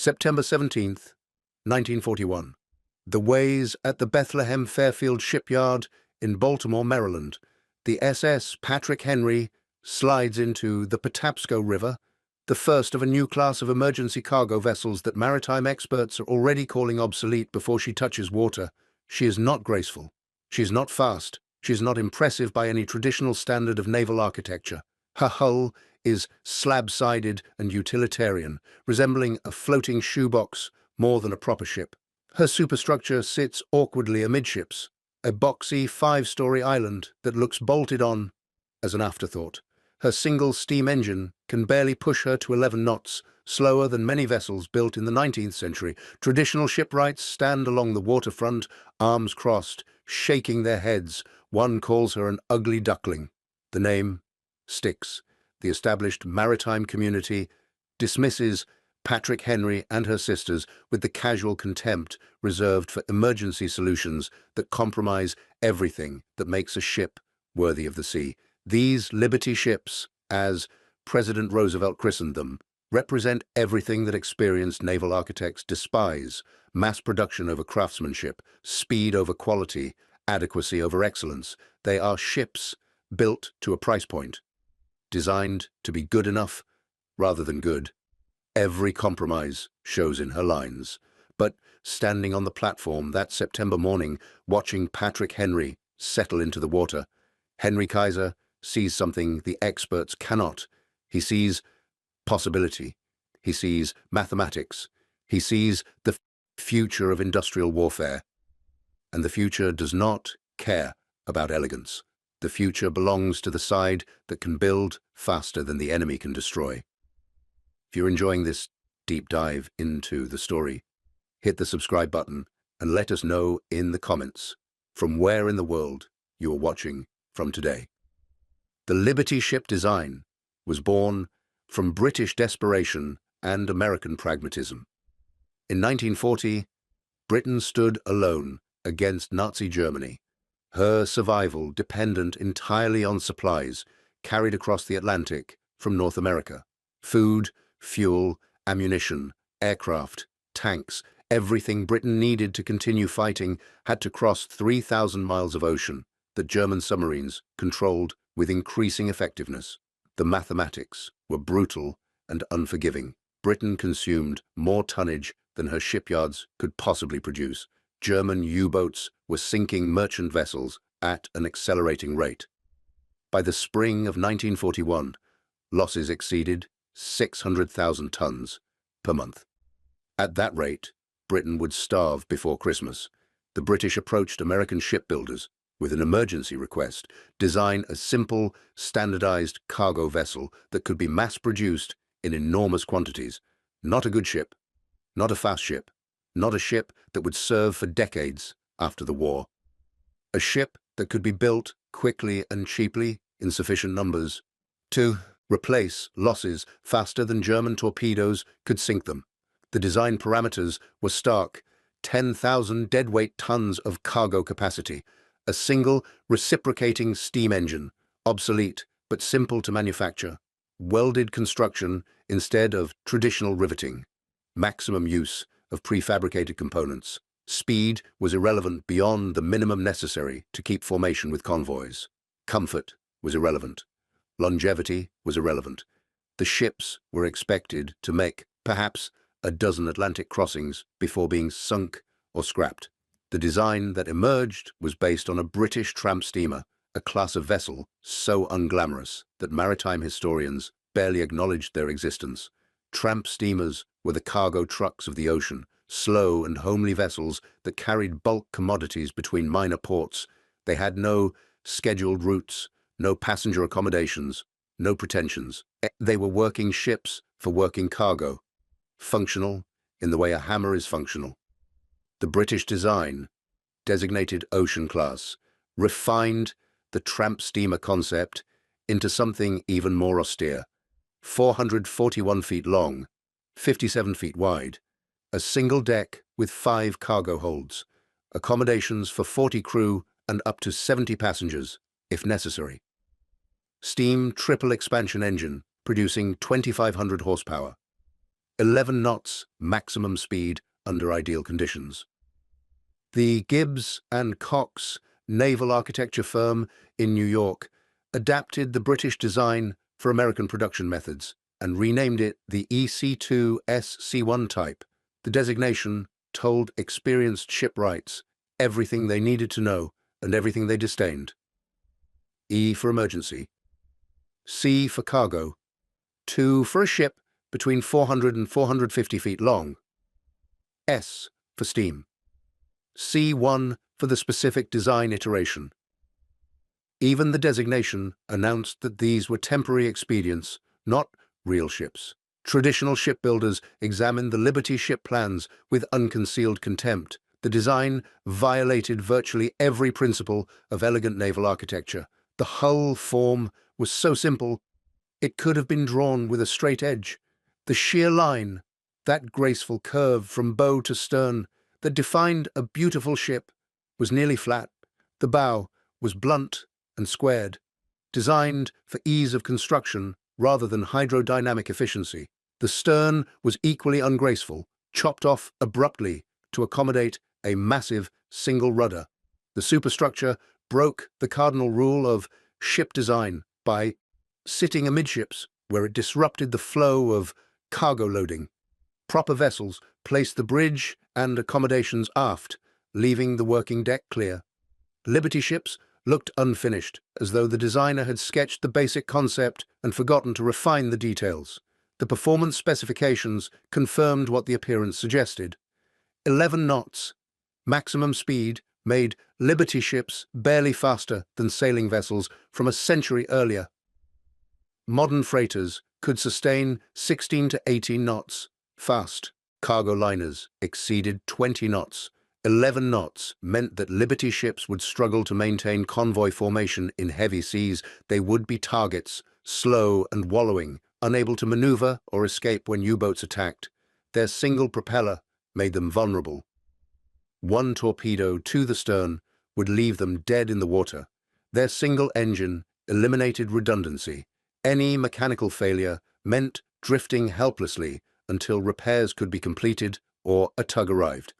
September 17th, 1941. The ways at the Bethlehem Fairfield shipyard in Baltimore, Maryland. The SS Patrick Henry slides into the Patapsco River, the first of a new class of emergency cargo vessels that maritime experts are already calling obsolete before she touches water. She is not graceful. She is not fast. She is not impressive by any traditional standard of naval architecture. Her hull is slab-sided and utilitarian, resembling a floating shoebox more than a proper ship. Her superstructure sits awkwardly amidships, a boxy five-story island that looks bolted on as an afterthought. Her single steam engine can barely push her to 11 knots, slower than many vessels built in the 19th century. Traditional shipwrights stand along the waterfront, arms crossed, shaking their heads. One calls her an ugly duckling. The name sticks. The established maritime community dismisses Patrick Henry and her sisters with the casual contempt reserved for emergency solutions that compromise everything that makes a ship worthy of the sea. These Liberty ships, as President Roosevelt christened them, represent everything that experienced naval architects despise: mass production over craftsmanship, speed over quality, adequacy over excellence. They are ships built to a price point, designed to be good enough rather than good. Every compromise shows in her lines. But standing on the platform that September morning, watching Patrick Henry settle into the water, Henry Kaiser sees something the experts cannot. He sees possibility. He sees mathematics. He sees the future of industrial warfare. And the future does not care about elegance. The future belongs to the side that can build faster than the enemy can destroy. If you're enjoying this deep dive into the story, hit the subscribe button and let us know in the comments from where in the world you are watching from today. The Liberty ship design was born from British desperation and American pragmatism. In 1940, Britain stood alone against Nazi Germany, her survival dependent entirely on supplies carried across the Atlantic from North America. Food, fuel, ammunition, aircraft, tanks, everything Britain needed to continue fighting had to cross 3,000 miles of ocean that German submarines controlled with increasing effectiveness. The mathematics were brutal and unforgiving. Britain consumed more tonnage than her shipyards could possibly produce. German U-boats were sinking merchant vessels at an accelerating rate. By the spring of 1941, losses exceeded 600,000 tons per month. At that rate, Britain would starve before Christmas. The British approached American shipbuilders with an emergency request: design a simple, standardized cargo vessel that could be mass-produced in enormous quantities. Not a good ship, not a fast ship, not a ship that would serve for decades after the war. A ship that could be built quickly and cheaply in sufficient numbers to replace losses faster than German torpedoes could sink them. The design parameters were stark: 10,000 deadweight tons of cargo capacity, a single reciprocating steam engine, obsolete but simple to manufacture, welded construction instead of traditional riveting, maximum use of prefabricated components. Speed was irrelevant beyond the minimum necessary to keep formation with convoys. Comfort was irrelevant. Longevity was irrelevant. The ships were expected to make perhaps a dozen Atlantic crossings before being sunk or scrapped. The design that emerged was based on a British tramp steamer, a class of vessel so unglamorous that maritime historians barely acknowledged their existence. Tramp steamers were the cargo trucks of the ocean, slow and homely vessels that carried bulk commodities between minor ports. They had no scheduled routes, no passenger accommodations, no pretensions. They were working ships for working cargo, functional in the way a hammer is functional. The British design, designated Ocean Class, refined the tramp steamer concept into something even more austere. 441 feet long, 57 feet wide, a single deck with 5 cargo holds, accommodations for 40 crew and up to 70 passengers, if necessary. Steam triple expansion engine producing 2,500 horsepower. 11 knots maximum speed under ideal conditions. The Gibbs and Cox naval architecture firm in New York adapted the British design for American production methods and renamed it the EC2 SC1 type. The designation told experienced shipwrights everything they needed to know and everything they disdained. E for emergency, C for cargo, 2 for a ship between 400 and 450 feet long, S for steam, C1 for the specific design iteration. Even the designation announced that these were temporary expedients, not real ships. Traditional shipbuilders examined the Liberty ship plans with unconcealed contempt. The design violated virtually every principle of elegant naval architecture. The hull form was so simple, it could have been drawn with a straight edge. The sheer line, that graceful curve from bow to stern that defined a beautiful ship, was nearly flat. The bow was blunt and squared, designed for ease of construction rather than hydrodynamic efficiency. The stern was equally ungraceful, chopped off abruptly to accommodate a massive single rudder. The superstructure broke the cardinal rule of ship design by sitting amidships, where it disrupted the flow of cargo loading. Proper vessels placed the bridge and accommodations aft, leaving the working deck clear. Liberty ships looked unfinished, as though the designer had sketched the basic concept and forgotten to refine the details. The performance specifications confirmed what the appearance suggested. 11 knots, maximum speed, made Liberty ships barely faster than sailing vessels from a century earlier. Modern freighters could sustain 16 to 18 knots. Fast cargo liners exceeded 20 knots. 11 knots meant that Liberty ships would struggle to maintain convoy formation in heavy seas. They would be targets, slow and wallowing, unable to maneuver or escape when U-boats attacked. Their single propeller made them vulnerable. One torpedo to the stern would leave them dead in the water. Their single engine eliminated redundancy. Any mechanical failure meant drifting helplessly until repairs could be completed or a tug arrived.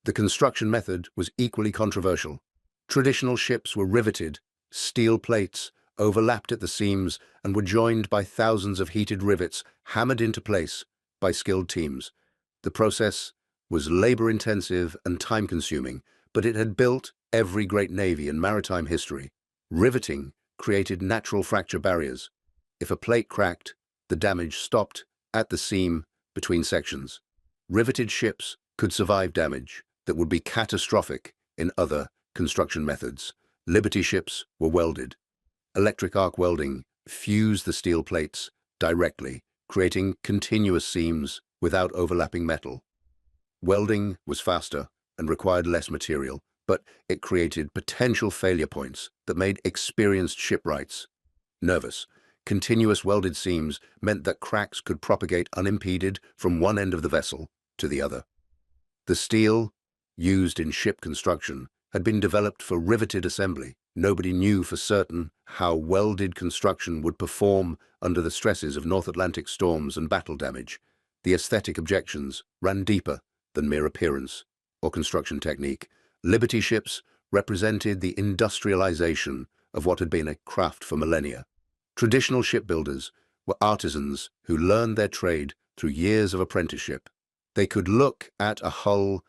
The construction method was equally controversial. Traditional ships were riveted, steel plates overlapped at the seams and were joined by thousands of heated rivets hammered into place by skilled teams. The process was labor-intensive and time-consuming, but it had built every great navy in maritime history. Riveting created natural fracture barriers. If a plate cracked, the damage stopped at the seam between sections. Riveted ships could survive damage that would be catastrophic in other construction methods. Liberty ships were welded. Electric arc welding fused the steel plates directly, creating continuous seams without overlapping metal. Welding was faster and required less material, but it created potential failure points that made experienced shipwrights nervous. Continuous welded seams meant that cracks could propagate unimpeded from one end of the vessel to the other. The steel used in ship construction had been developed for riveted assembly. Nobody knew for certain how welded construction would perform under the stresses of North Atlantic storms and battle damage. The aesthetic objections ran deeper than mere appearance or construction technique. Liberty ships represented the industrialization of what had been a craft for millennia. Traditional shipbuilders were artisans who learned their trade through years of apprenticeship. They could look at a hull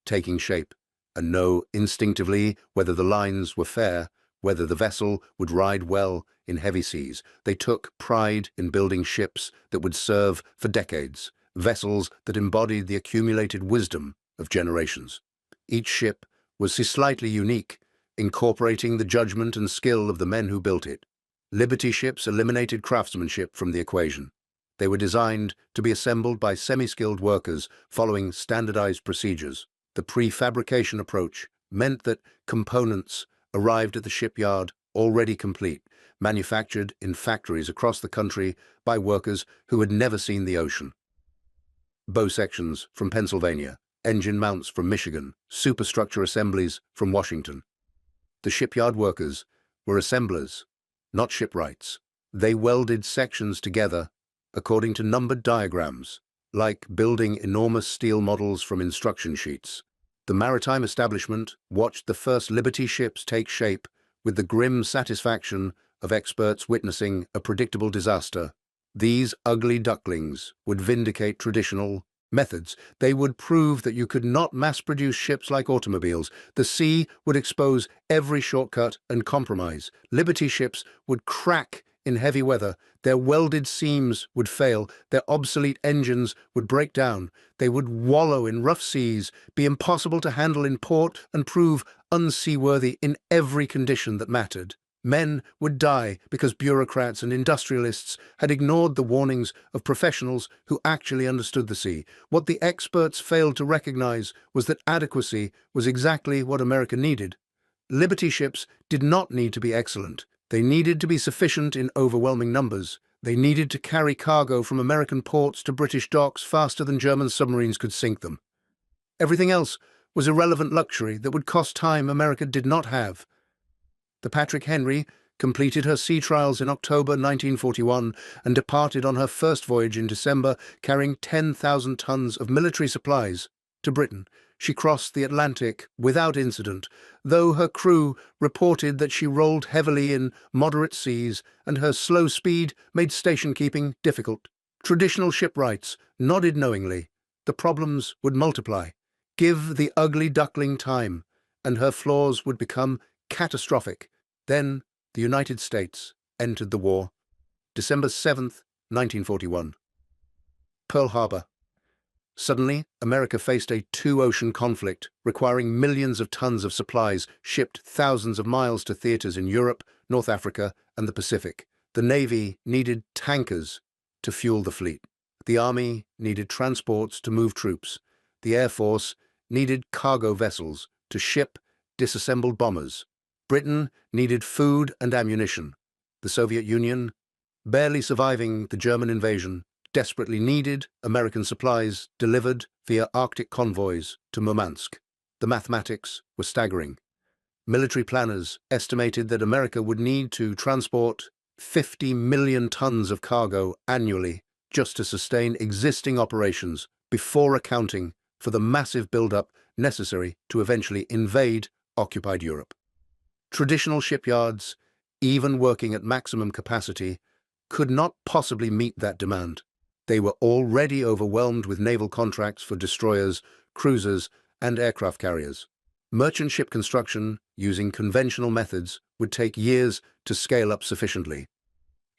taking shape and know instinctively whether the lines were fair, whether the vessel would ride well in heavy seas. They took pride in building ships that would serve for decades, vessels that embodied the accumulated wisdom of generations. Each ship was slightly unique, incorporating the judgment and skill of the men who built it. Liberty ships eliminated craftsmanship from the equation. They were designed to be assembled by semi-skilled workers following standardized procedures. The prefabrication approach meant that components arrived at the shipyard already complete, manufactured in factories across the country by workers who had never seen the ocean. Bow sections from Pennsylvania, engine mounts from Michigan, superstructure assemblies from Washington. The shipyard workers were assemblers, not shipwrights. They welded sections together according to numbered diagrams. like building enormous steel models from instruction sheets. The maritime establishment watched the first Liberty ships take shape with the grim satisfaction of experts witnessing a predictable disaster. These ugly ducklings would vindicate traditional methods. They would prove that you could not mass-produce ships like automobiles. The sea would expose every shortcut and compromise. Liberty ships would crack in heavy weather. Their welded seams would fail. Their obsolete engines would break down. They would wallow in rough seas, be impossible to handle in port, and prove unseaworthy in every condition that mattered. Men would die because bureaucrats and industrialists had ignored the warnings of professionals who actually understood the sea. What the experts failed to recognize was that adequacy was exactly what America needed. Liberty ships did not need to be excellent. They needed to be sufficient in overwhelming numbers. They needed to carry cargo from American ports to British docks faster than German submarines could sink them. Everything else was irrelevant luxury that would cost time America did not have. The Patrick Henry completed her sea trials in October 1941 and departed on her first voyage in December, carrying 10,000 tons of military supplies to Britain. She crossed the Atlantic without incident, though her crew reported that she rolled heavily in moderate seas and her slow speed made station-keeping difficult. Traditional shipwrights nodded knowingly. The problems would multiply. Give the ugly duckling time, and her flaws would become catastrophic. Then the United States entered the war. December 7th, 1941. Pearl Harbor. Suddenly, America faced a two-ocean conflict, requiring millions of tons of supplies shipped thousands of miles to theaters in Europe, North Africa, and the Pacific. The Navy needed tankers to fuel the fleet. The Army needed transports to move troops. The Air Force needed cargo vessels to ship disassembled bombers. Britain needed food and ammunition. The Soviet Union, barely surviving the German invasion, desperately needed American supplies delivered via Arctic convoys to Murmansk. The mathematics were staggering. Military planners estimated that America would need to transport 50 million tons of cargo annually just to sustain existing operations before accounting for the massive buildup necessary to eventually invade occupied Europe. Traditional shipyards, even working at maximum capacity, could not possibly meet that demand. They were already overwhelmed with naval contracts for destroyers, cruisers, and aircraft carriers. Merchant ship construction, using conventional methods, would take years to scale up sufficiently.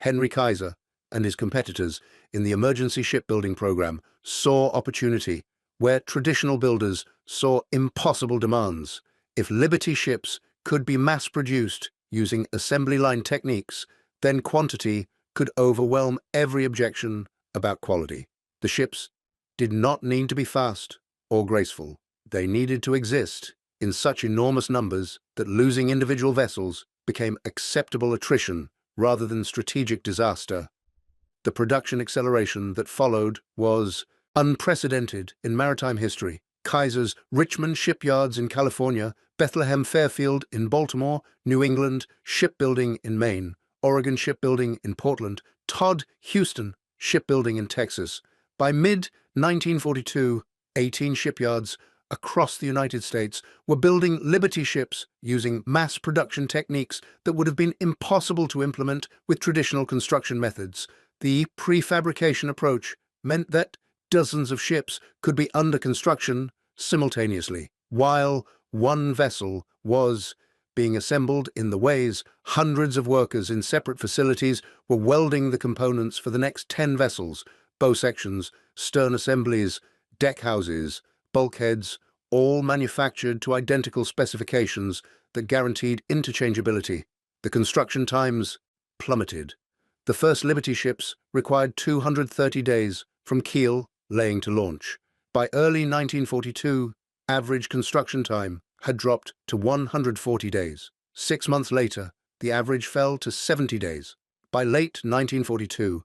Henry Kaiser and his competitors in the emergency shipbuilding program saw opportunity where traditional builders saw impossible demands. If Liberty ships could be mass-produced using assembly line techniques, then quantity could overwhelm every objection about quality. The ships did not need to be fast or graceful. They needed to exist in such enormous numbers that losing individual vessels became acceptable attrition rather than strategic disaster. The production acceleration that followed was unprecedented in maritime history. Kaiser's Richmond shipyards in California, Bethlehem Fairfield in Baltimore, New England shipbuilding in Maine, Oregon shipbuilding in Portland, Todd Houston shipbuilding in Texas. By mid-1942, 18 shipyards across the United States were building Liberty ships using mass production techniques that would have been impossible to implement with traditional construction methods. The prefabrication approach meant that dozens of ships could be under construction simultaneously. While one vessel was being assembled in the ways, hundreds of workers in separate facilities were welding the components for the next 10 vessels, bow sections, stern assemblies, deck houses, bulkheads, all manufactured to identical specifications that guaranteed interchangeability. The construction times plummeted. The first Liberty ships required 230 days from keel laying to launch. By early 1942, average construction time had dropped to 140 days. 6 months later, the average fell to 70 days. By late 1942,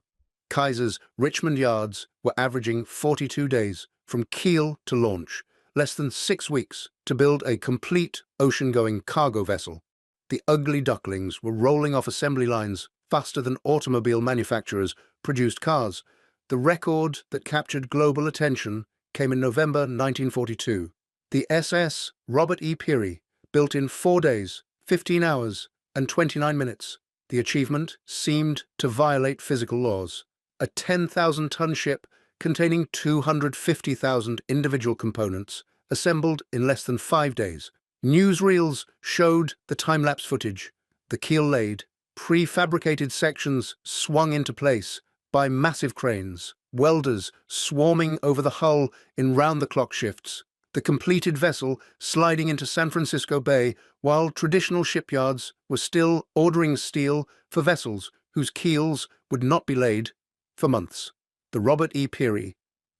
Kaiser's Richmond yards were averaging 42 days from keel to launch, less than 6 weeks to build a complete ocean-going cargo vessel. The ugly ducklings were rolling off assembly lines faster than automobile manufacturers produced cars. The record that captured global attention came in November 1942. The SS Robert E. Peary, built in 4 days, 15 hours, and 29 minutes. The achievement seemed to violate physical laws. A 10,000-ton ship containing 250,000 individual components, assembled in less than 5 days. Newsreels showed the time-lapse footage. The keel laid, prefabricated sections swung into place by massive cranes, welders swarming over the hull in round-the-clock shifts. The completed vessel sliding into San Francisco Bay while traditional shipyards were still ordering steel for vessels whose keels would not be laid for months. The Robert E. Peary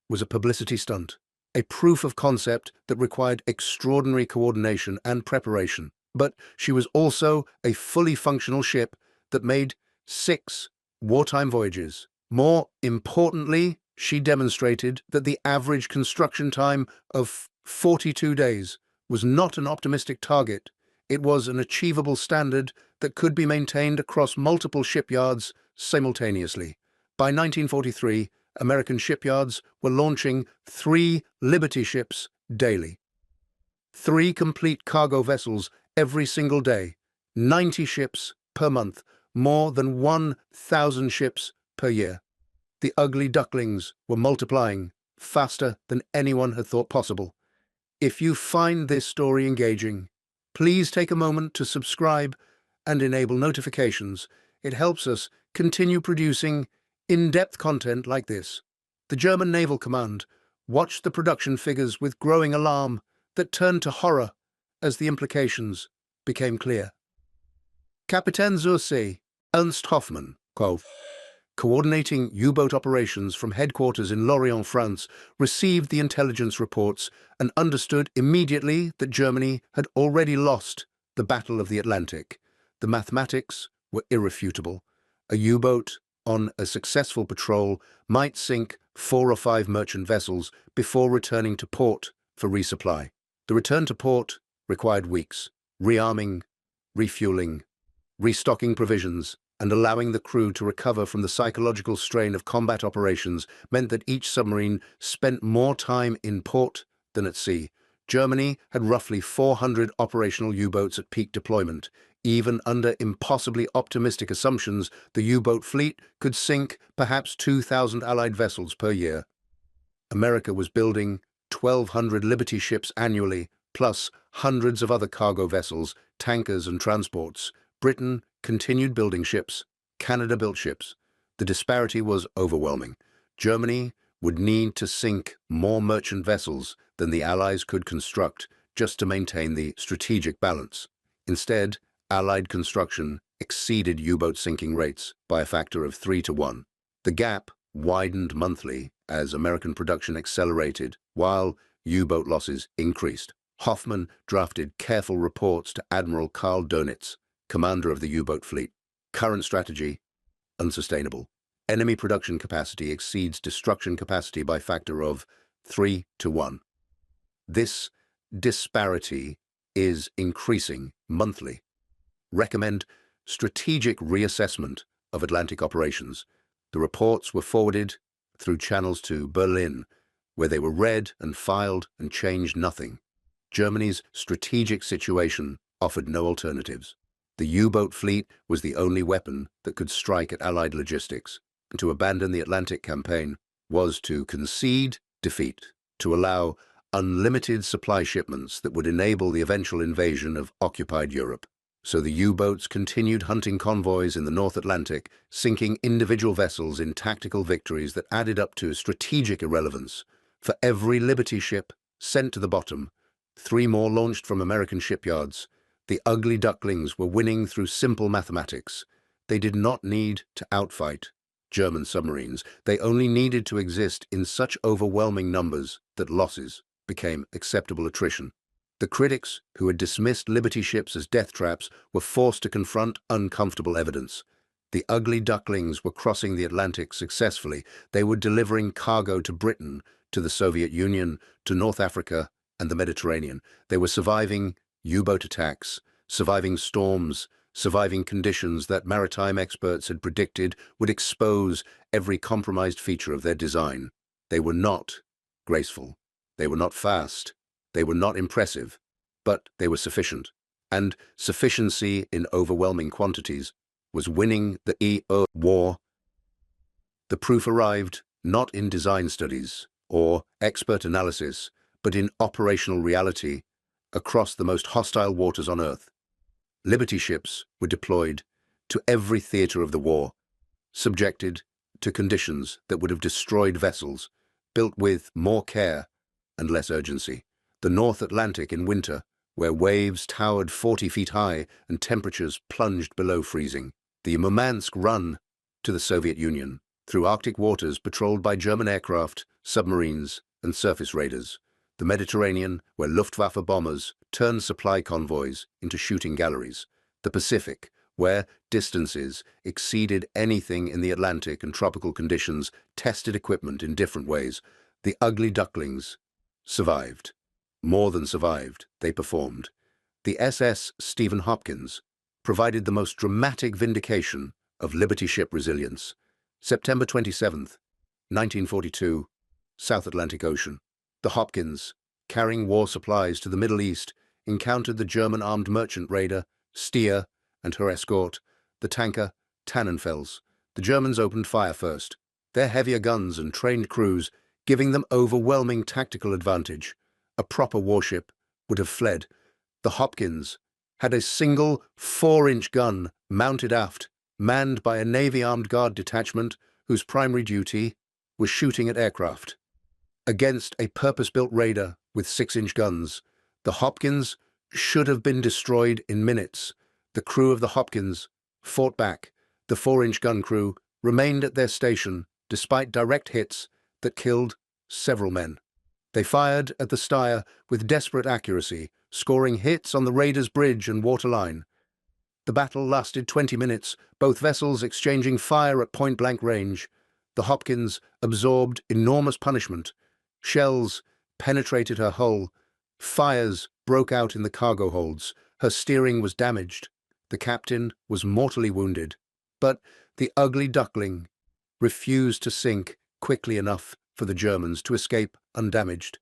was a publicity stunt, a proof of concept that required extraordinary coordination and preparation. But she was also a fully functional ship that made 6 wartime voyages. More importantly, she demonstrated that the average construction time of 42 days was not an optimistic target. It was an achievable standard that could be maintained across multiple shipyards simultaneously. By 1943, American shipyards were launching 3 Liberty ships daily. 3 complete cargo vessels every single day, 90 ships per month, more than 1,000 ships per year. The ugly ducklings were multiplying faster than anyone had thought possible. If you find this story engaging, please take a moment to subscribe and enable notifications. It helps us continue producing in-depth content like this. The German Naval Command watched the production figures with growing alarm that turned to horror as the implications became clear. Kapitän zur See Ernst Hoffmann, coordinating U-boat operations from headquarters in Lorient, France, received the intelligence reports and understood immediately that Germany had already lost the Battle of the Atlantic. The mathematics were irrefutable. A U-boat on a successful patrol might sink 4 or 5 merchant vessels before returning to port for resupply. The return to port required weeks, rearming, refueling, restocking provisions, and allowing the crew to recover from the psychological strain of combat operations meant that each submarine spent more time in port than at sea. Germany had roughly 400 operational U-boats at peak deployment. Even under impossibly optimistic assumptions, the U-boat fleet could sink perhaps 2,000 Allied vessels per year. America was building 1,200 Liberty ships annually, plus hundreds of other cargo vessels, tankers and transports. Britain continued building ships. Canada built ships. The disparity was overwhelming. Germany would need to sink more merchant vessels than the Allies could construct just to maintain the strategic balance. Instead, Allied construction exceeded U-boat sinking rates by a factor of 3 to 1. The gap widened monthly as American production accelerated, while U-boat losses increased. Hoffmann drafted careful reports to Admiral Karl Dönitz, commander of the U-boat fleet. Current strategy: unsustainable. Enemy production capacity exceeds destruction capacity by a factor of 3 to 1. This disparity is increasing monthly. Recommend strategic reassessment of Atlantic operations. The reports were forwarded through channels to Berlin, where they were read and filed and changed nothing. Germany's strategic situation offered no alternatives. The U-boat fleet was the only weapon that could strike at Allied logistics. To abandon the Atlantic campaign was to concede defeat, to allow unlimited supply shipments that would enable the eventual invasion of occupied Europe. So the U-boats continued hunting convoys in the North Atlantic, sinking individual vessels in tactical victories that added up to strategic irrelevance. For every Liberty ship sent to the bottom, 3 more launched from American shipyards. The ugly ducklings were winning through simple mathematics. They did not need to outfight German submarines. They only needed to exist in such overwhelming numbers that losses became acceptable attrition. The critics who had dismissed Liberty ships as death traps were forced to confront uncomfortable evidence. The ugly ducklings were crossing the Atlantic successfully. They were delivering cargo to Britain, to the Soviet Union, to North Africa and the Mediterranean. They were surviving U-boat attacks, surviving storms, surviving conditions that maritime experts had predicted would expose every compromised feature of their design. They were not graceful, they were not fast, they were not impressive, but they were sufficient. And sufficiency in overwhelming quantities was winning the EO war. The proof arrived not in design studies or expert analysis, but in operational reality across the most hostile waters on Earth. Liberty ships were deployed to every theater of the war, subjected to conditions that would have destroyed vessels built with more care and less urgency. The North Atlantic in winter, where waves towered 40 feet high and temperatures plunged below freezing. The Murmansk run to the Soviet Union, through Arctic waters patrolled by German aircraft, submarines, and surface raiders. The Mediterranean, where Luftwaffe bombers turned supply convoys into shooting galleries. The Pacific, where distances exceeded anything in the Atlantic and tropical conditions tested equipment in different ways. The ugly Ducklings survived. More than survived, they performed. The SS Stephen Hopkins provided the most dramatic vindication of Liberty ship resilience. September 27th, 1942, South Atlantic Ocean. The Hopkins, carrying war supplies to the Middle East, encountered the German armed merchant raider Stier and her escort, the tanker Tannenfels. The Germans opened fire first, their heavier guns and trained crews giving them overwhelming tactical advantage. A proper warship would have fled. The Hopkins had a single 4-inch gun mounted aft, manned by a Navy Armed Guard detachment whose primary duty was shooting at aircraft. Against a purpose-built raider with 6-inch guns, the Hopkins should have been destroyed in minutes. The crew of the Hopkins fought back. The 4-inch gun crew remained at their station despite direct hits that killed several men. They fired at the Stier with desperate accuracy, scoring hits on the raider's bridge and waterline. The battle lasted 20 minutes, both vessels exchanging fire at point-blank range. The Hopkins absorbed enormous punishment. Shells penetrated her hull. Fires broke out in the cargo holds. Her steering was damaged. The captain was mortally wounded. But the ugly Duckling refused to sink quickly enough for the Germans to escape undamaged.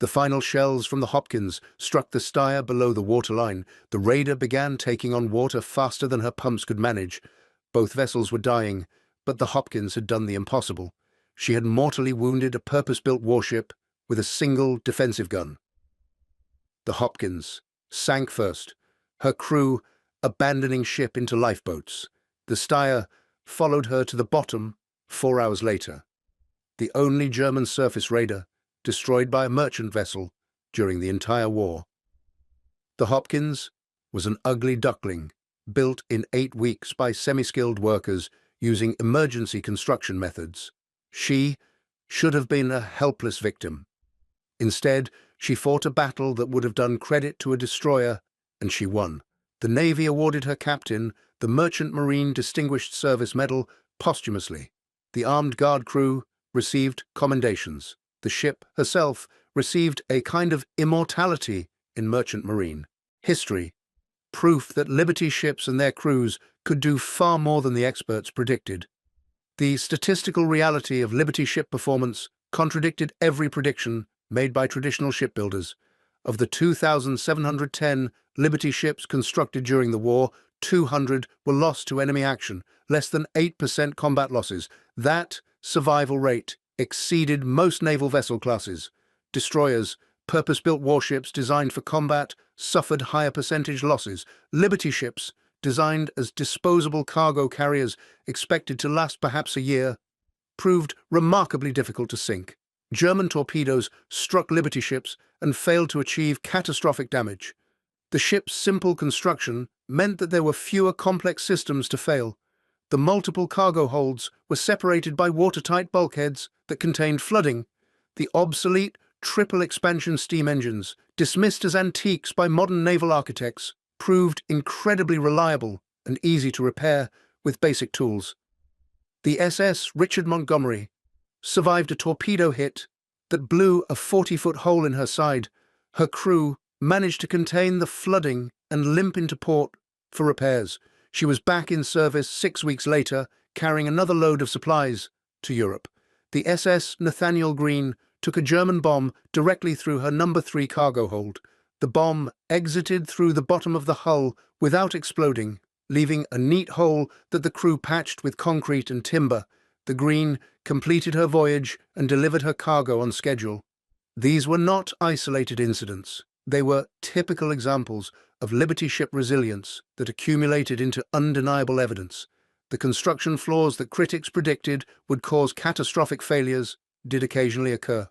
The final shells from the Hopkins struck the Stier below the waterline. The raider began taking on water faster than her pumps could manage. Both vessels were dying, but the Hopkins had done the impossible. She had mortally wounded a purpose-built warship with a single defensive gun. The Hopkins sank first, her crew abandoning ship into lifeboats. The Stier followed her to the bottom 4 hours later. The only German surface raider destroyed by a merchant vessel during the entire war. The Hopkins was an ugly duckling, built in 8 weeks by semi-skilled workers using emergency construction methods. She should have been a helpless victim. Instead, she fought a battle that would have done credit to a destroyer, and she won. The Navy awarded her captain the Merchant Marine Distinguished Service Medal posthumously. The armed guard crew received commendations. The ship herself received a kind of immortality in merchant marine history, proof that Liberty ships and their crews could do far more than the experts predicted. The statistical reality of Liberty ship performance contradicted every prediction made by traditional shipbuilders. Of the 2,710 Liberty ships constructed during the war, 200 were lost to enemy action, less than 8% combat losses. That survival rate exceeded most naval vessel classes. Destroyers, purpose-built warships designed for combat, suffered higher percentage losses. Liberty ships, designed as disposable cargo carriers expected to last perhaps a year, proved remarkably difficult to sink. German torpedoes struck Liberty ships and failed to achieve catastrophic damage. The ship's simple construction meant that there were fewer complex systems to fail. The multiple cargo holds were separated by watertight bulkheads that contained flooding. The obsolete triple expansion steam engines, dismissed as antiques by modern naval architects, proved incredibly reliable and easy to repair with basic tools. The SS Richard Montgomery survived a torpedo hit that blew a 40-foot hole in her side. Her crew managed to contain the flooding and limp into port for repairs. She was back in service 6 weeks later, carrying another load of supplies to Europe. The SS Nathaniel Greene took a German bomb directly through her No. 3 cargo hold. The bomb exited through the bottom of the hull without exploding, leaving a neat hole that the crew patched with concrete and timber. The Greene completed her voyage and delivered her cargo on schedule. These were not isolated incidents. They were typical examples of Liberty ship resilience that accumulated into undeniable evidence. The construction flaws that critics predicted would cause catastrophic failures did occasionally occur,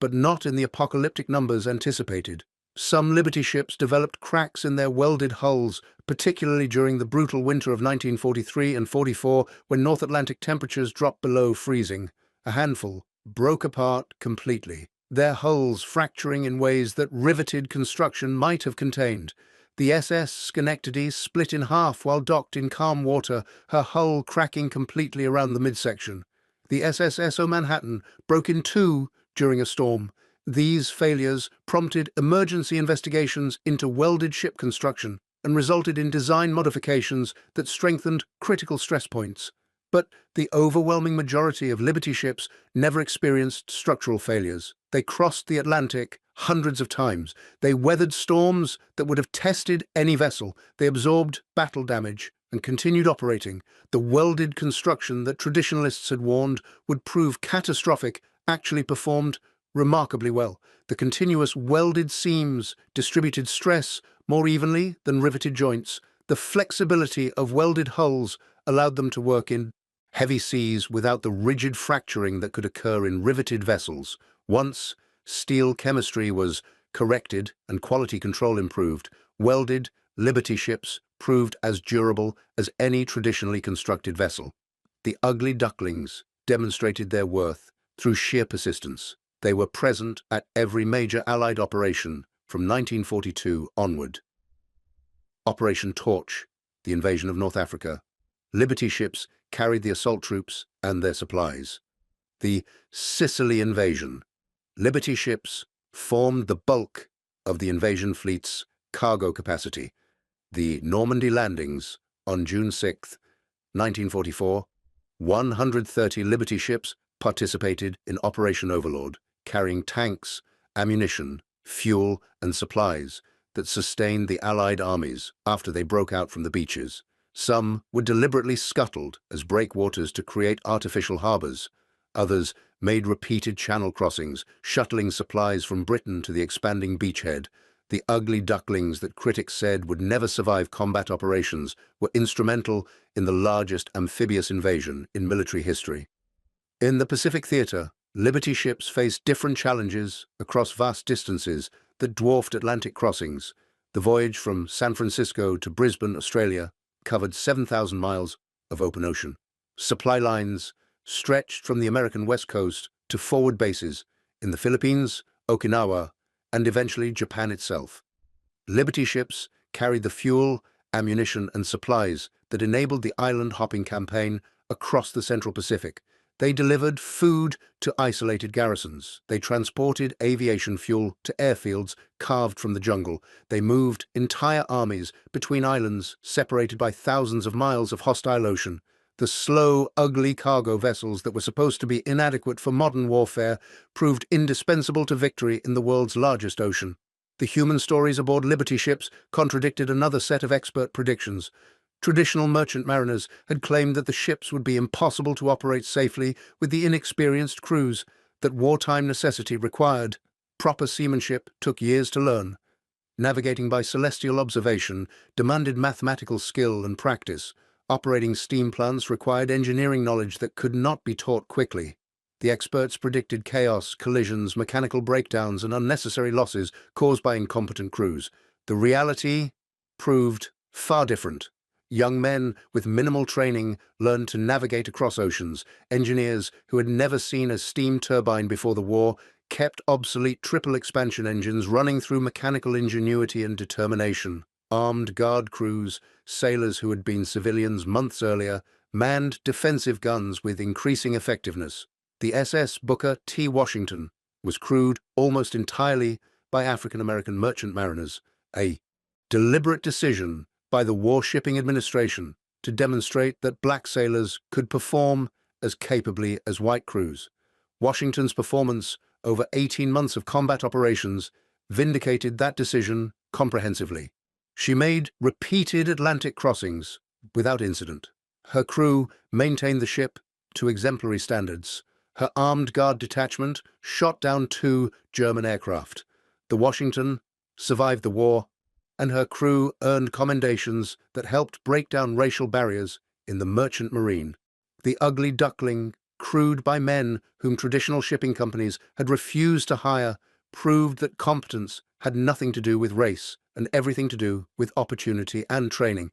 but not in the apocalyptic numbers anticipated. Some Liberty ships developed cracks in their welded hulls, particularly during the brutal winter of 1943 and 44 when North Atlantic temperatures dropped below freezing. A handful broke apart completely, their hulls fracturing in ways that riveted construction might have contained. The SS Schenectady split in half while docked in calm water, her hull cracking completely around the midsection. The SSSO Manhattan broke in two during a storm. These failures prompted emergency investigations into welded ship construction and resulted in design modifications that strengthened critical stress points. But the overwhelming majority of Liberty ships never experienced structural failures. They crossed the Atlantic hundreds of times. They weathered storms that would have tested any vessel. They absorbed battle damage and continued operating. The welded construction that traditionalists had warned would prove catastrophic actually performed remarkably well. The continuous welded seams distributed stress more evenly than riveted joints. The flexibility of welded hulls allowed them to work in heavy seas without the rigid fracturing that could occur in riveted vessels. Once steel chemistry was corrected and quality control improved, welded Liberty ships proved as durable as any traditionally constructed vessel. The ugly Ducklings demonstrated their worth through sheer persistence. They were present at every major Allied operation from 1942 onward. Operation Torch, the invasion of North Africa. Liberty ships carried the assault troops and their supplies. The Sicily invasion. Liberty ships formed the bulk of the invasion fleet's cargo capacity. The Normandy landings on June 6, 1944, 130 Liberty ships participated in Operation Overlord, carrying tanks, ammunition, fuel, and supplies that sustained the Allied armies after they broke out from the beaches. Some were deliberately scuttled as breakwaters to create artificial harbors. Others made repeated channel crossings, shuttling supplies from Britain to the expanding beachhead. The ugly Ducklings that critics said would never survive combat operations were instrumental in the largest amphibious invasion in military history. In the Pacific Theater, Liberty ships faced different challenges across vast distances that dwarfed Atlantic crossings. The voyage from San Francisco to Brisbane, Australia, covered 7,000 miles of open ocean. Supply lines stretched from the American West Coast to forward bases in the Philippines, Okinawa, and eventually Japan itself. Liberty ships carried the fuel, ammunition, and supplies that enabled the island-hopping campaign across the Central Pacific. They delivered food to isolated garrisons. They transported aviation fuel to airfields carved from the jungle. They moved entire armies between islands separated by thousands of miles of hostile ocean. The slow, ugly cargo vessels that were supposed to be inadequate for modern warfare proved indispensable to victory in the world's largest ocean. The human stories aboard Liberty ships contradicted another set of expert predictions. Traditional merchant mariners had claimed that the ships would be impossible to operate safely with the inexperienced crews that wartime necessity required. Proper seamanship took years to learn. Navigating by celestial observation demanded mathematical skill and practice. Operating steam plants required engineering knowledge that could not be taught quickly. The experts predicted chaos, collisions, mechanical breakdowns, and unnecessary losses caused by incompetent crews. The reality proved far different. Young men with minimal training learned to navigate across oceans. Engineers who had never seen a steam turbine before the war kept obsolete triple expansion engines running through mechanical ingenuity and determination. Armed guard crews, sailors who had been civilians months earlier, manned defensive guns with increasing effectiveness. The SS Booker T. Washington was crewed almost entirely by African-American merchant mariners, a deliberate decision by the Warshipping Administration to demonstrate that black sailors could perform as capably as white crews. Washington's performance over 18 months of combat operations vindicated that decision comprehensively. She made repeated Atlantic crossings without incident. Her crew maintained the ship to exemplary standards. Her armed guard detachment shot down 2 German aircraft. The Washington survived the war, and her crew earned commendations that helped break down racial barriers in the merchant marine. The ugly Duckling, crewed by men whom traditional shipping companies had refused to hire, proved that competence had nothing to do with race and everything to do with opportunity and training.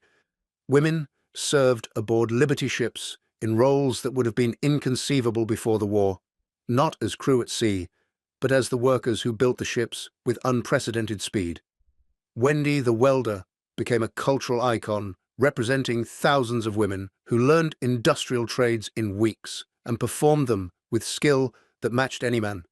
Women served aboard Liberty ships in roles that would have been inconceivable before the war, not as crew at sea, but as the workers who built the ships with unprecedented speed. Wendy the welder became a cultural icon, representing thousands of women who learned industrial trades in weeks and performed them with skill that matched any man.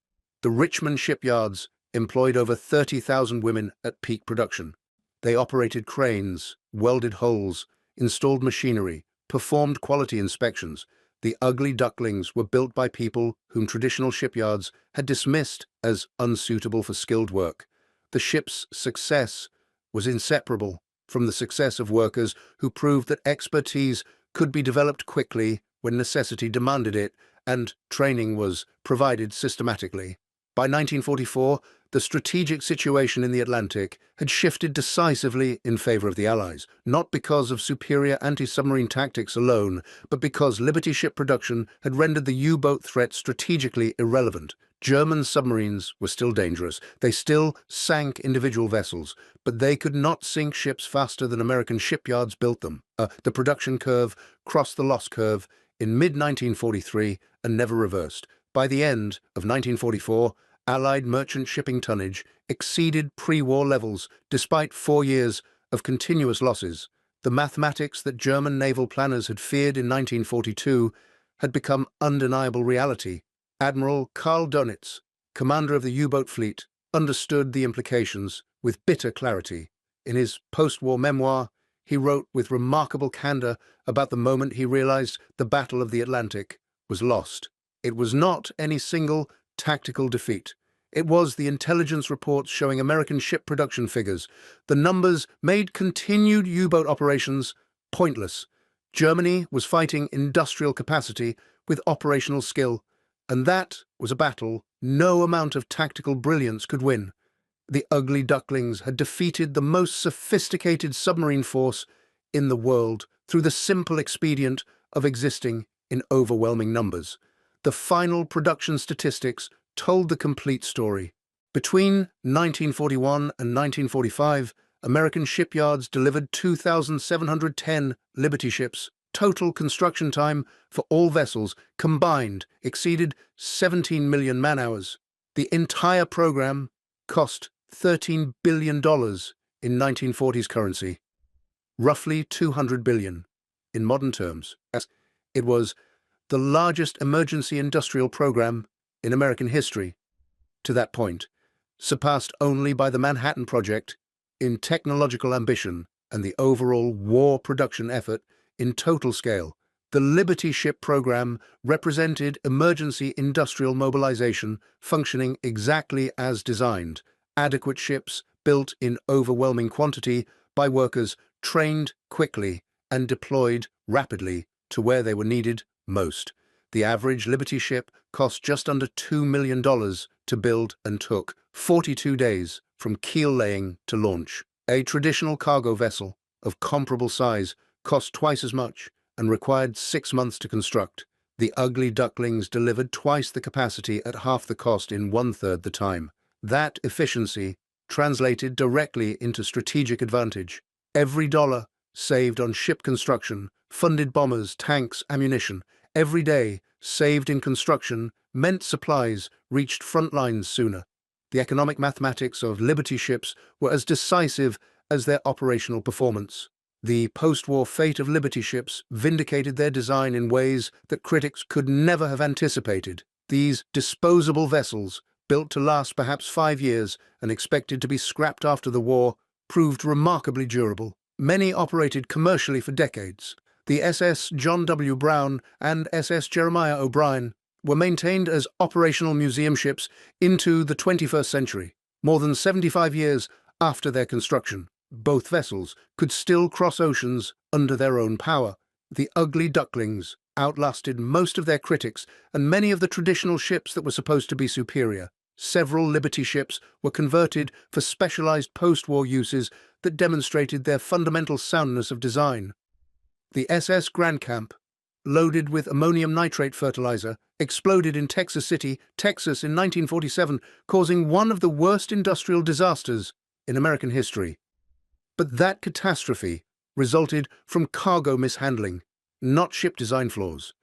The Richmond shipyards employed over 30,000 women at peak production. They operated cranes, welded hulls, installed machinery, performed quality inspections. The ugly Ducklings were built by people whom traditional shipyards had dismissed as unsuitable for skilled work. The ship's success was inseparable from the success of workers who proved that expertise could be developed quickly when necessity demanded it, and training was provided systematically. By 1944, the strategic situation in the Atlantic had shifted decisively in favor of the Allies, not because of superior anti-submarine tactics alone, but because Liberty ship production had rendered the U-boat threat strategically irrelevant. German submarines were still dangerous. They still sank individual vessels, but they could not sink ships faster than American shipyards built them. The production curve crossed the loss curve in mid-1943 and never reversed. By the end of 1944, Allied merchant shipping tonnage exceeded pre-war levels despite 4 years of continuous losses. The mathematics that German naval planners had feared in 1942 had become undeniable reality. Admiral Karl Dönitz, commander of the U-boat fleet, understood the implications with bitter clarity. In his post-war memoir, he wrote with remarkable candor about the moment he realized the Battle of the Atlantic was lost. It was not any single tactical defeat. It was the intelligence reports showing American ship production figures. The numbers made continued U-boat operations pointless. Germany was fighting industrial capacity with operational skill, and that was a battle no amount of tactical brilliance could win. The ugly Ducklings had defeated the most sophisticated submarine force in the world through the simple expedient of existing in overwhelming numbers. The final production statistics told the complete story. Between 1941 and 1945, American shipyards delivered 2,710 Liberty ships. Total construction time for all vessels combined exceeded 17 million man-hours. The entire program cost $13 billion in 1940s currency, roughly $200 billion in modern terms. It was the largest emergency industrial program in American history, to that point, surpassed only by the Manhattan Project in technological ambition and the overall war production effort in total scale. The Liberty ship program represented emergency industrial mobilization functioning exactly as designed. Adequate ships built in overwhelming quantity by workers trained quickly and deployed rapidly to where they were needed most. The average Liberty ship cost just under $2 million to build and took 42 days from keel laying to launch. A traditional cargo vessel of comparable size cost twice as much and required 6 months to construct. The ugly Ducklings delivered twice the capacity at half the cost in 1/3 the time. That efficiency translated directly into strategic advantage. Every dollar saved on ship construction funded bombers, tanks, ammunition. Every day saved in construction meant supplies reached front lines sooner. The economic mathematics of Liberty ships were as decisive as their operational performance. The post-war fate of Liberty ships vindicated their design in ways that critics could never have anticipated. These disposable vessels, built to last perhaps 5 years and expected to be scrapped after the war, proved remarkably durable. Many operated commercially for decades. The SS John W. Brown and SS Jeremiah O'Brien were maintained as operational museum ships into the 21st century. More than 75 years after their construction, both vessels could still cross oceans under their own power. The ugly Ducklings outlasted most of their critics and many of the traditional ships that were supposed to be superior. Several Liberty ships were converted for specialized post-war uses that demonstrated their fundamental soundness of design. The SS Grand Camp, loaded with ammonium nitrate fertilizer, exploded in Texas City, Texas in 1947, causing one of the worst industrial disasters in American history. But that catastrophe resulted from cargo mishandling, not ship design flaws.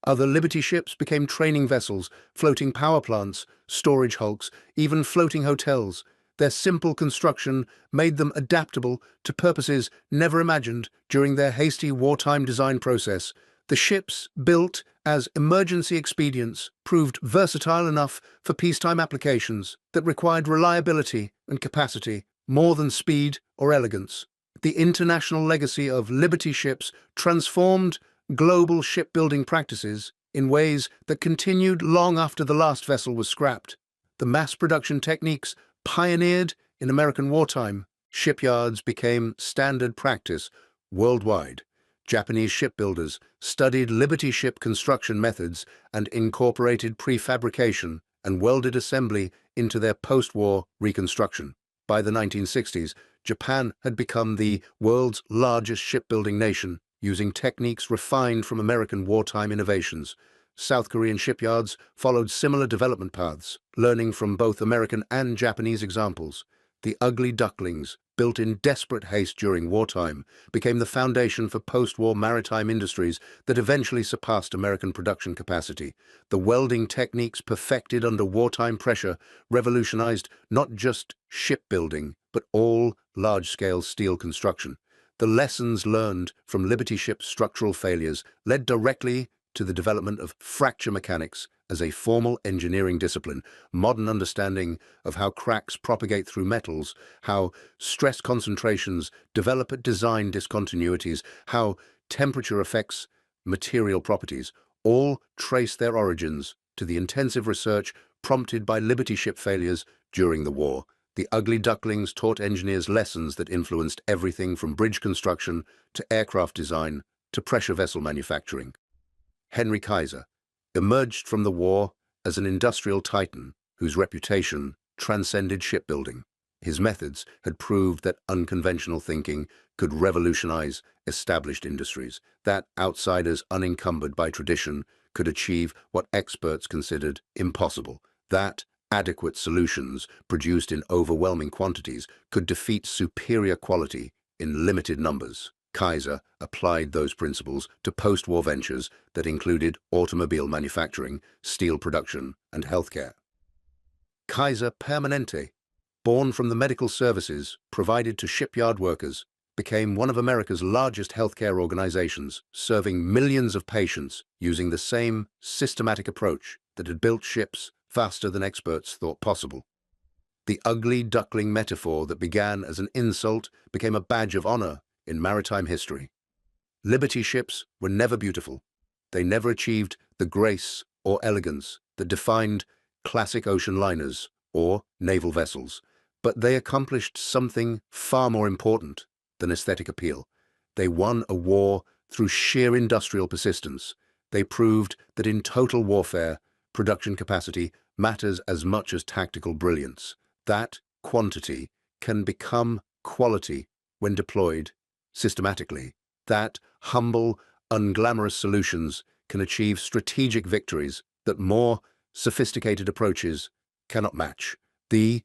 Other Liberty ships became training vessels, floating power plants, storage hulks, even floating hotels. Their simple construction made them adaptable to purposes never imagined during their hasty wartime design process. The ships, built as emergency expedients, proved versatile enough for peacetime applications that required reliability and capacity more than speed or elegance. The international legacy of Liberty ships transformed global shipbuilding practices in ways that continued long after the last vessel was scrapped. The mass production techniques pioneered in American wartime shipyards became standard practice worldwide. Japanese shipbuilders studied Liberty ship construction methods and incorporated prefabrication and welded assembly into their post-war reconstruction. By the 1960s, Japan had become the world's largest shipbuilding nation, using techniques refined from American wartime innovations. South Korean shipyards followed similar development paths, learning from both American and Japanese examples. The ugly Ducklings, built in desperate haste during wartime, became the foundation for post-war maritime industries that eventually surpassed American production capacity. The welding techniques perfected under wartime pressure revolutionized not just shipbuilding, but all large-scale steel construction. The lessons learned from Liberty ship structural failures led directly to the development of fracture mechanics as a formal engineering discipline. Modern understanding of how cracks propagate through metals, how stress concentrations develop at design discontinuities, how temperature affects material properties, all trace their origins to the intensive research prompted by Liberty ship failures during the war. The ugly Ducklings taught engineers lessons that influenced everything from bridge construction to aircraft design to pressure vessel manufacturing. Henry Kaiser emerged from the war as an industrial titan whose reputation transcended shipbuilding. His methods had proved that unconventional thinking could revolutionize established industries, that outsiders unencumbered by tradition could achieve what experts considered impossible, that adequate solutions produced in overwhelming quantities could defeat superior quality in limited numbers. Kaiser applied those principles to post-war ventures that included automobile manufacturing, steel production, and healthcare. Kaiser Permanente, born from the medical services provided to shipyard workers, became one of America's largest healthcare organizations, serving millions of patients using the same systematic approach that had built ships faster than experts thought possible. The ugly duckling metaphor that began as an insult became a badge of honor in maritime history. Liberty ships were never beautiful. They never achieved the grace or elegance that defined classic ocean liners or naval vessels, but they accomplished something far more important than aesthetic appeal. They won a war through sheer industrial persistence. They proved that in total warfare, production capacity matters as much as tactical brilliance, that quantity can become quality when deployed systematically, that humble, unglamorous solutions can achieve strategic victories that more sophisticated approaches cannot match. The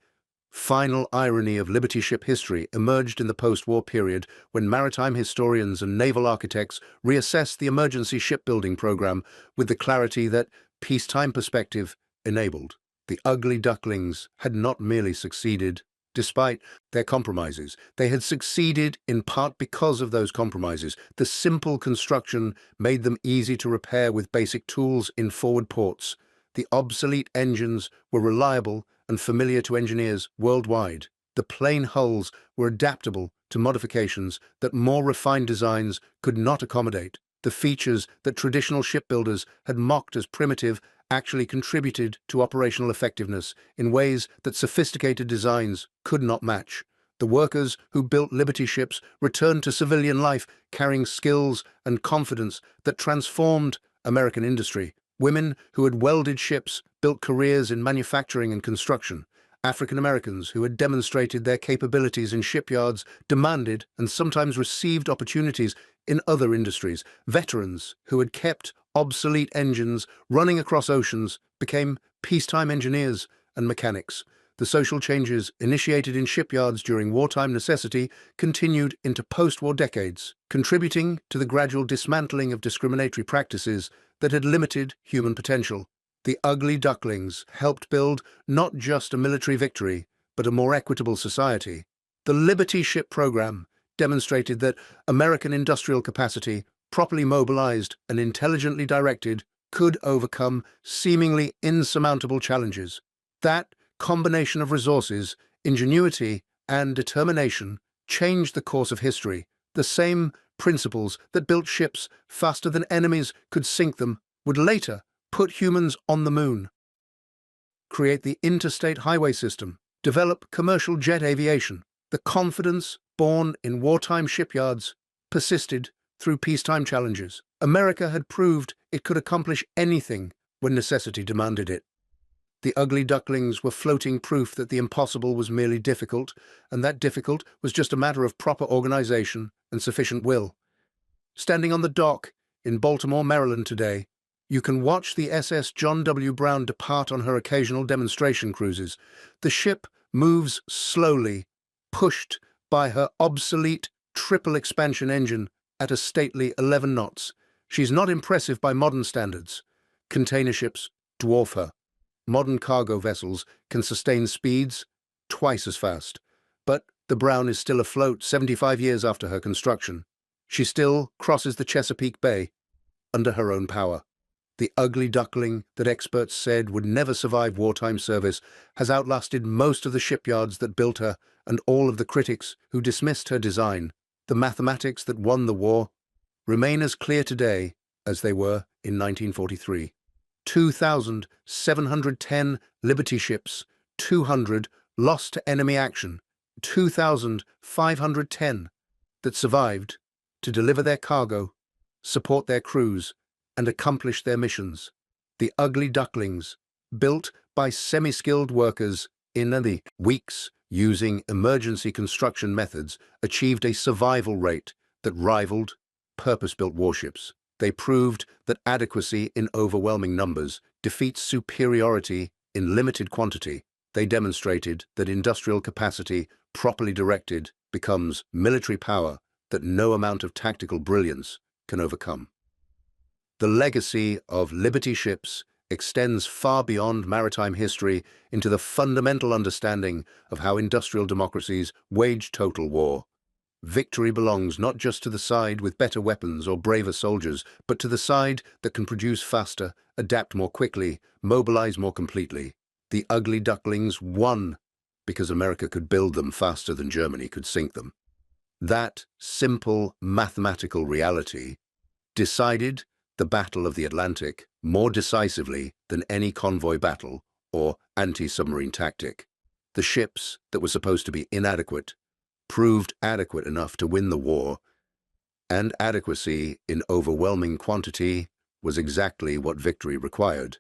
final irony of Liberty ship history emerged in the post-war period when maritime historians and naval architects reassessed the emergency shipbuilding program with the clarity that peacetime perspective enabled. The ugly Ducklings had not merely succeeded despite their compromises. They had succeeded in part because of those compromises. The simple construction made them easy to repair with basic tools in forward ports. The obsolete engines were reliable and familiar to engineers worldwide. The plain hulls were adaptable to modifications that more refined designs could not accommodate. The features that traditional shipbuilders had mocked as primitive actually contributed to operational effectiveness in ways that sophisticated designs could not match. The workers who built Liberty ships returned to civilian life carrying skills and confidence that transformed American industry. Women who had welded ships built careers in manufacturing and construction. African Americans who had demonstrated their capabilities in shipyards demanded and sometimes received opportunities in other industries. Veterans who had kept obsolete engines running across oceans became peacetime engineers and mechanics. The social changes initiated in shipyards during wartime necessity continued into post-war decades, contributing to the gradual dismantling of discriminatory practices that had limited human potential. The ugly ducklings helped build not just a military victory, but a more equitable society. The Liberty Ship program demonstrated that American industrial capacity, properly mobilized and intelligently directed, could overcome seemingly insurmountable challenges. That combination of resources, ingenuity, and determination changed the course of history. The same principles that built ships faster than enemies could sink them would later put humans on the moon, create the interstate highway system, develop commercial jet aviation. The confidence born in wartime shipyards persisted through peacetime challenges. America had proved it could accomplish anything when necessity demanded it. The ugly ducklings were floating proof that the impossible was merely difficult, and that difficult was just a matter of proper organization and sufficient will. Standing on the dock in Baltimore, Maryland today, you can watch the SS John W. Brown depart on her occasional demonstration cruises. The ship moves slowly, pushed by her obsolete triple expansion engine at a stately 11 knots. She's not impressive by modern standards. Container ships dwarf her. Modern cargo vessels can sustain speeds twice as fast. But the Brown is still afloat 75 years after her construction. She still crosses the Chesapeake Bay under her own power. The ugly duckling that experts said would never survive wartime service has outlasted most of the shipyards that built her and all of the critics who dismissed her design. The mathematics that won the war remain as clear today as they were in 1943. 2,710 Liberty ships, 200 lost to enemy action, 2,510 that survived to deliver their cargo, support their crews, and accomplish their missions. The ugly ducklings, built by semi-skilled workers in the weeks using emergency construction methods, achieved a survival rate that rivaled purpose-built warships. They proved that adequacy in overwhelming numbers defeats superiority in limited quantity. They demonstrated that industrial capacity, properly directed, becomes military power that no amount of tactical brilliance can overcome. The legacy of Liberty ships extends far beyond maritime history into the fundamental understanding of how industrial democracies wage total war. Victory belongs not just to the side with better weapons or braver soldiers, but to the side that can produce faster, adapt more quickly, mobilize more completely. The ugly ducklings won because America could build them faster than Germany could sink them. That simple mathematical reality decided the Battle of the Atlantic more decisively than any convoy battle or anti-submarine tactic. The ships that were supposed to be inadequate proved adequate enough to win the war, and adequacy in overwhelming quantity was exactly what victory required.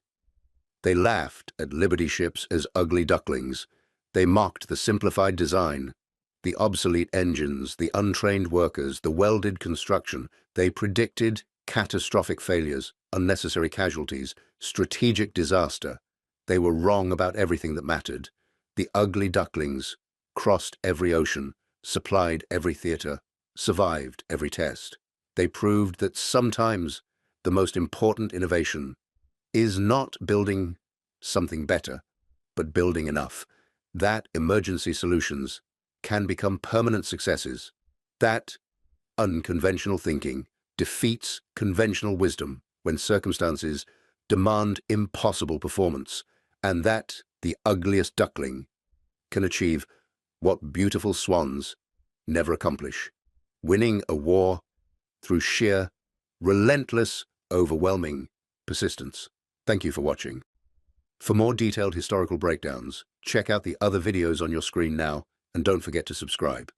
They laughed at Liberty ships as ugly ducklings. They mocked the simplified design, the obsolete engines, the untrained workers, the welded construction. They predicted catastrophic failures, unnecessary casualties, strategic disaster. They were wrong about everything that mattered. The ugly ducklings crossed every ocean, supplied every theater, survived every test. They proved that sometimes the most important innovation is not building something better, but building enough. That emergency solutions can become permanent successes. That unconventional thinking defeats conventional wisdom when circumstances demand impossible performance, and that the ugliest duckling can achieve What beautiful swans never accomplish, winning a war through sheer, relentless, overwhelming persistence. Thank you for watching. For more detailed historical breakdowns, check out the other videos on your screen now, and don't forget to subscribe.